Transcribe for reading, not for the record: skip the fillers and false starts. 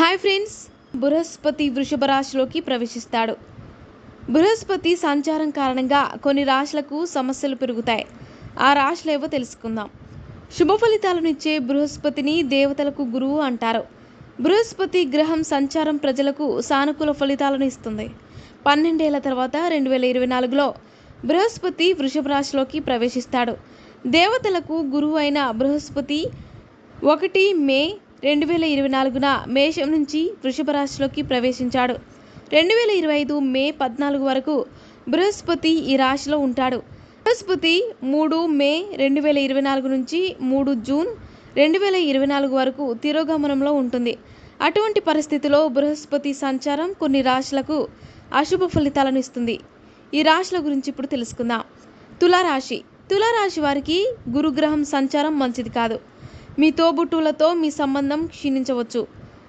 Hi friends, Brihaspati వృషభ రాశిలోకి ప్రవేశిస్తాడు. బృహస్పతి సంచారం కారణంగా కొన్ని రాశులకు సమస్యలు పెరుగుతాయి. ఆ రాశులేవో తెలుసుకుందాం. శుభ ఫలితాలను ఇచ్చే బృహస్పతిని దేవతలకు గురువు అంటారు. బృహస్పతి గ్రహం సంచారం ప్రజలకు సానుకూల ఫలితాలను ఇస్తుంది. 12 ఏళ్ల తర్వాత 2024లో బృహస్పతి వృషభ రాశిలోకి ప్రవేశిస్తాడు. దేవతలకు గురువు అయిన బృహస్పతి 1 మే 2024న మేషం నుంచి వృషభ రాశిలోకి ప్రవేశించాడు. 2025 మే 14 వరకు బృహస్పతి ఈ రాశిలో ఉంటాడు. బృహస్పతి 3 మే 2024 నుంచి 3 జూన్ 2024 వరకు తిరోగమనంలో ఉంటుంది. అటువంటి పరిస్థితిలో బృహస్పతి సంచారం కొన్ని రాశులకు అశుభ ఫలితాలను ఇస్తుంది. ఈ రాశుల గురించి ఇప్పుడు తెలుసుకుందాం. తులారాశి. తులారాశి వారికి గురుగ్రహం సంచారం మంచిది కాదు. మీ తోబుట్టువులతో మీ సంబంధం క్షీణించవచ్చు.